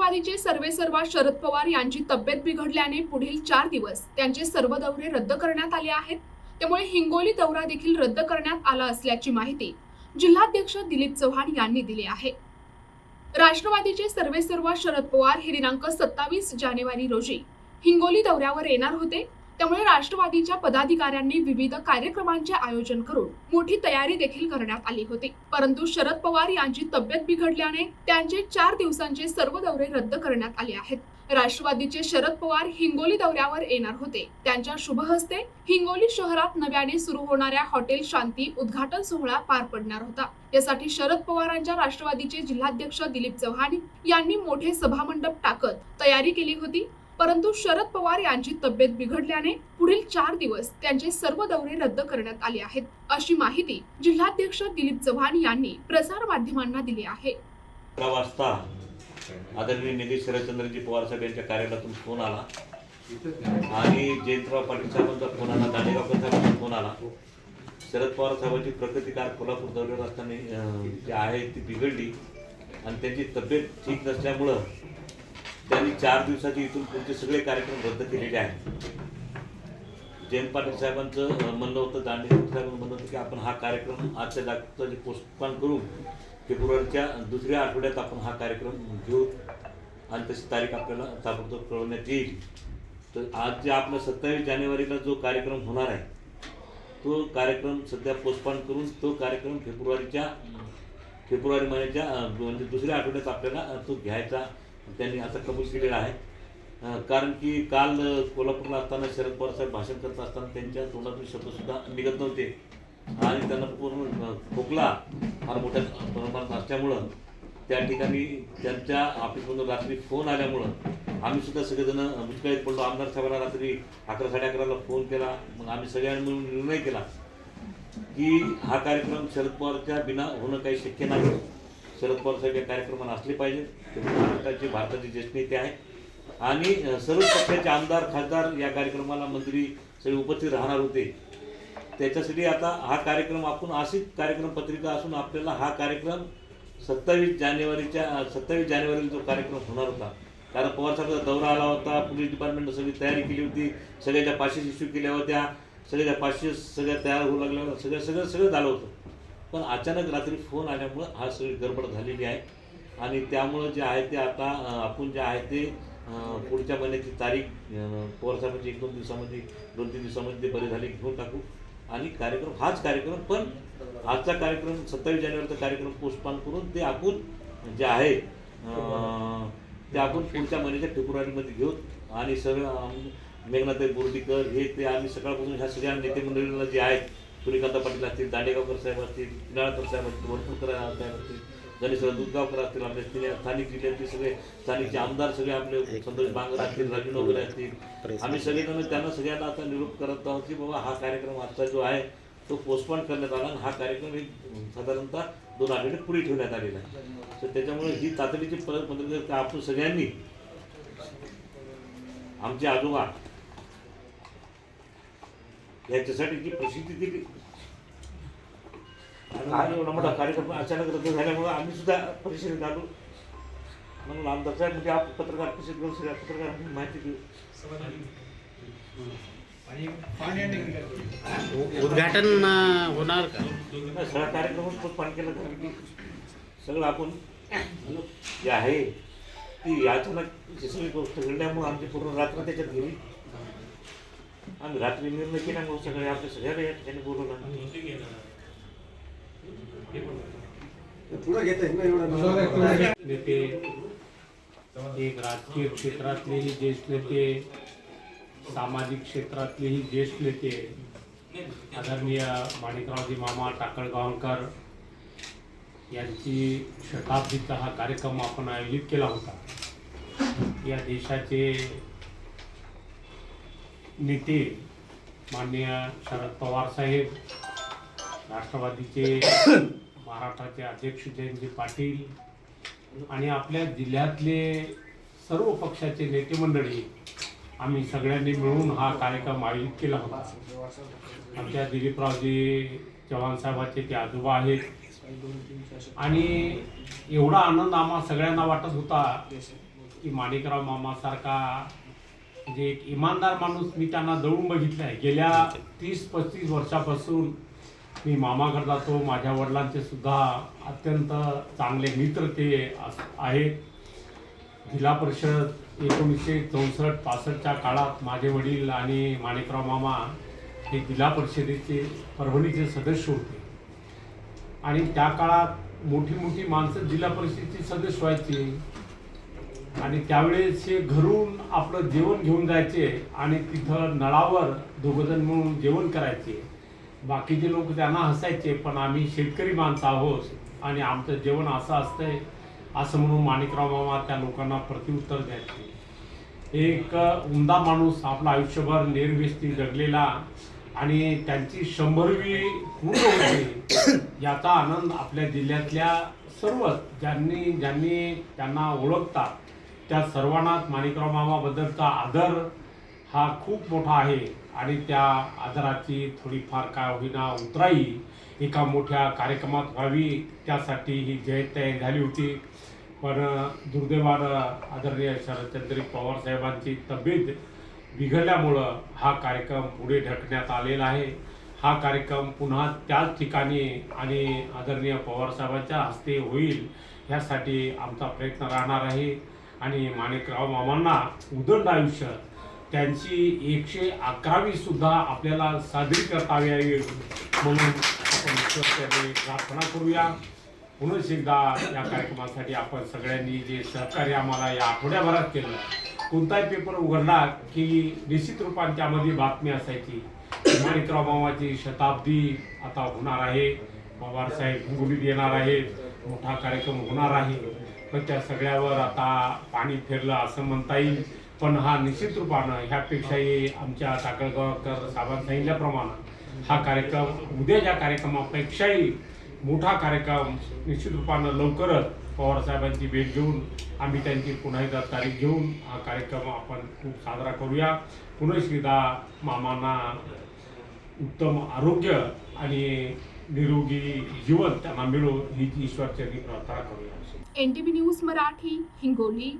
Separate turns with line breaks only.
राष्ट्रवादीचे सर्वेसर्वा शरद पवार यांची तब्येत बिघडल्याने पुढील 4 दिवस त्यांचे सर्व दौरे रद्द करण्यात आले आहेत। त्यामुळे हिंगोली दौरा देखील रद्द करण्यात आला असल्याची माहिती जिल्हाध्यक्ष दिलीप चव्हाण यांनी दिली आहे। राष्ट्रवादीचे सर्वेसर्वा शरद पवार हे दिनांक 27 जानेवारी रोजी हिंगोली दौऱ्यावर येणार होते। त्यामुळे राष्ट्रवादीच्या पदाधिकाऱ्यांनी विविध कार्यक्रमांचे आयोजन करून मोठी तयारी देखील करण्यात आली होती। परंतु शरद पवार यांची तब्येत बिघडल्याने त्यांचे 4 दिवसांचे सर्व दौरे रद्द करण्यात आले आहेत। राष्ट्रवादीचे शरद पवार हिंगोली दौऱ्यावर येणार होते। त्यांच्या शुभ हस्ते हिंगोली शहरात नव्याने सुरू होणाऱ्या हॉटेल शांती उद्घाटन सोहळा पार पडणार होता। यासाठी शरद पवारांच्या राष्ट्रवादीचे जिल्हाध्यक्ष दिलीप चव्हाण यांनी मोठे सभामंडप टाकत तयारी केली होती। परंतु शरद पवार यांची तब्येत बिघडल्याने पुढील 4 दिवस त्यांचे सर्व दौरे रद्द करण्यात आले आहेत, अशी माहिती जिल्हाध्यक्ष दिलीप चव्हाण यांनी प्रसार माध्यमांना दिली आहे।
11 वाजता आदरणीय निधी शरदचंद्रजी पवार साहेब यांच्या कार्यालयातून फोन आला आणि जयंतराव पाटील साहेबांचा फोन आला, दांडेगावकर साहेबांचा फोन आला। शरद पवार साहेबांची प्रकृती काल कोल्हापूर दौऱ्यावर असताना जी आहे ती बिघडली आणि त्यांची तब्येत ठीक नसल्यामुळं त्यांनी 4 दिवसाचे इथून पुढचे सगळे कार्यक्रम रद्द केलेले आहेत। जयंत पाटील साहेबांचं म्हणणं होतं, दांडेगावकर साहेबांचं म्हणणं होतं की आपण हा कार्यक्रम आजच्या जागचा पोस्टपोन करून फेब्रुवारीच्या दुसऱ्या आठवड्यात आपण हा कार्यक्रम घेऊ आणि तशी तारीख आपल्याला ताबडतोब कळवण्यात येईल। तर आज जे आपला 27 जानेवारीला जो कार्यक्रम होणार आहे तो कार्यक्रम सध्या पोस्टपोन करून तो कार्यक्रम फेब्रुवारी महिन्याच्या म्हणजे दुसऱ्या आठवड्यात आपल्याला तो घ्यायचा त्यांनी आता कबूल केलेला आहे। कारण की काल कोल्हापूरला असताना शरद पवार साहेब भाषण करत असताना त्यांच्या तोंडातून शब्दसुद्धा निघत नव्हते आणि त्यांना पूर्ण खोकला फार मोठ्या प्रमाणात असल्यामुळं त्या ठिकाणी त्यांच्या ऑफिसमधून रात्री फोन आल्यामुळं आम्ही सुद्धा सगळेजण मुश्किलीत पडलो। आमदार साहेबांना रात्री 11 साडे 11ला फोन केला। मग आम्ही सगळ्यांनी मिळून निर्णय केला की हा कार्यक्रम शरद पवारच्या बिना होणं काही शक्य नाही। शरद पवार साहेब या कार्यक्रमाला असले पाहिजे। ते भारताचे ज्येष्ठ नेते आहेत आणि सर्व पक्षाचे आमदार खासदार या कार्यक्रमाला मंत्री सगळे उपस्थित राहणार होते। त्याच्यासाठी आता हा कार्यक्रम आपण अशी कार्यक्रम पत्रिका असून आपल्याला हा कार्यक्रम 27 जानेवारीला जो कार्यक्रम होणार होता, कारण पवार साहेबांचा दौरा आला होता, पोलीस डिपार्टमेंटने सगळी तयारी केली होती, सगळ्याच्या पाचशे इश्यू केल्या होत्या, सगळ्याच्या 500 सगळ्या तयार होऊ लागल्या, सगळं झालं होतं। पण अचानक रात्री फोन आल्यामुळं हा सगळी गडबड झालेली आहे आणि त्यामुळं जे आहे ते आता आपण जे आहे ते पुढच्या महिन्याची तारीख पवार साहेबांची 1-2 दिवसामध्ये ते बरे झाले घेऊन टाकू आणि कार्यक्रम हाच कार्यक्रम, पण आजचा कार्यक्रम 27 जानेवारीचा कार्यक्रम पोस्टपोन करून ते आपण जे आहे ते आपण पुढच्या महिन्याच्या फेब्रुवारीमध्ये घेऊ आणि सगळं मेघनाताई बोर्डीकर हे ते आम्ही सकाळपासून ह्या सगळ्या नेते मंडळींना जे आहेत, सूर्यकांत पाटील असतील, दांडेगावकर साहेब असतील, निळाळकर साहेब असतील, वरपुडकर साहेब असतील, गणेशराव दुधगावकर असतील, आपल्या स्थानिक जिल्ह्यातले सगळे स्थानिकचे आमदार सगळे आपले संतोष बांगर असतील, राजू वगैरे असतील, आम्ही सगळेजण त्यांना सगळ्यांना आता निरोप करत आहोत की बाबा हा कार्यक्रम आजचा जो आहे तो पोस्टपोन करण्यात आला आणि हा कार्यक्रम साधारणतः 2 आठवडे पुढे ठेवण्यात आलेला आहे। तर त्याच्यामुळे ही तातडीची पत्रकार आपण सगळ्यांनी आमचे आजोबा याच्यासाठी जी प्रसिद्धी दिली आणि एवढा मोठा कार्यक्रम अचानक रद्द झाल्यामुळे आम्ही सुद्धा परिषदेत आलो म्हणून आमदार साहेब म्हणजे आपण पत्रकार परिषद घेऊन सगळ्या पत्रकारांनी माहिती देऊ।
उद्घाटन होणार का?
सगळा कार्यक्रमच पोस्टपोन केला कारण की सगळं आपण जे आहे ती अचानक सगळी गोष्ट घडल्यामुळे आमची पूर्ण रात्र त्याच्यात गेली। आम्ही रात्री निर्णय केल्यामुळे सगळे आपल्या सगळ्या या ठिकाणी बोलवलं।
नेते, एक राजकीय क्षेत्रातलेही ज्येष्ठ नेते, सामाजिक क्षेत्रातलेही ज्येष्ठ नेते, आदरणीय माणिकरावजी मामा टाकळगावकर यांची शताब्दीचा हा कार्यक्रम आपण आयोजित केला होता। या देशाचे नेते माननीय शरद पवार साहेब, राष्ट्रवादीचे महाराष्ट्राचे अध्यक्ष जयंत पाटील आणि आपल्या जिल्ह्यातले सर्व पक्षाचे नेते मंडळी आम्ही सगळ्यांनी मिळून हा कार्यक्रम आयोजित केला होता। आमच्या दिलीपरावजी चव्हाण साहेबांचे ते आजोबा आहेत आणि एवढा आनंद आम्हा सगळ्यांना वाटत होता की माणिकराव मामासारखा म्हणजे एक इमानदार माणूस मी त्यांना जवळून बघितलं आहे. गेल्या 30-35 वर्षापासून मी मामाकडे जातो. माझ्या वडिलांचे सुद्धा अत्यंत चांगले मित्र ते आहेत. जिल्हा परिषद 1964-65च्या काळात माझे वडील आणि माणिकराव मामा हे जिल्हा परिषदेचे परभणीचे सदस्य होते आणि त्या काळात मोठी मोठी माणसं जिल्हा परिषदेची सदस्य व्हायची आणि त्यावेळेस हे घरून आपलं जेवण घेऊन जायचे आणि तिथं नळावर दोघंजण म्हणून जेवण करायचे. बाकीचे लोक त्यांना हसायचे, पण आम्ही शेतकरी माणसं आहोत आणि आमचं जेवण असं असतंय असं म्हणून माणिकराव मामा त्या लोकांना प्रत्युत्तर द्यायचे. एक उमदा माणूस आपलं आयुष्यभर निर्व्यसनी जगलेला आणि त्यांची 100वी पूर्ण होते याचा आनंद आपल्या जिल्ह्यातल्या सर्व ज्यांनी त्यांना ओळखतात त्या सर्वांनाच माणिकराव मामाबद्दलचा आदर हा खूप मोठा आहे आणि त्या आदराची थोडीफार काय होईना उतराई एका मोठ्या कार्यक्रमात व्हावी त्यासाठी ही जयंती तयारी झाली होती. पण दुर्दैवानं आदरणीय शरदचंद्र पवार साहेबांची तब्येत बिघडल्यामुळं हा कार्यक्रम पुढे ढकलण्यात आलेला आहे. हा कार्यक्रम पुन्हा त्याच ठिकाणी आणि आदरणीय पवार साहेबांच्या हस्ते होईल ह्यासाठी आमचा प्रयत्न राहणार आहे आणि माणिकराव मामांना उदंड आयुष्य त्यांची 111वी सुद्धा आपल्याला साजरी करता यावी म्हणून आपण ईश्वराकडे प्रार्थना करूया. पुन्हा एकदा या कार्यक्रमासाठी आपण सगळ्यांनी जे सहकार्य आम्हाला या आठवड्याभरात केलं. कोणताही पेपर उघडला की निश्चित रूपाने त्यामध्ये बातमी असायची. माणिकराव मामाची शताब्दी आता होणार आहे, पवारसाहेब हिंगोलीत येणार आहेत, मोठा कार्यक्रम होणार आहे. पण त्या सगळ्यावर आता पाणी फिरलं असं म्हणता येईल. पण हा निश्चित रूपानं ह्यापेक्षाही आमच्या टाकळगावकर साहेबांनी सांगितल्याप्रमाणे हा कार्यक्रम उद्या ज्या कार्यक्रमापेक्षाही मोठा कार्यक्रम निश्चित रूपानं लवकरच पवारसाहेबांची भेट घेऊन आम्ही त्यांची पुन्हा एकदा तारीख घेऊन हा कार्यक्रम आपण खूप साजरा करूया. पुन्हा एकदा मामांना उत्तम आरोग्य आणि निरोगी जीवन त्यांना मिळो ही ईश्वरचरणी प्रार्थना करूया.
NTV news Marathi, Hingoli.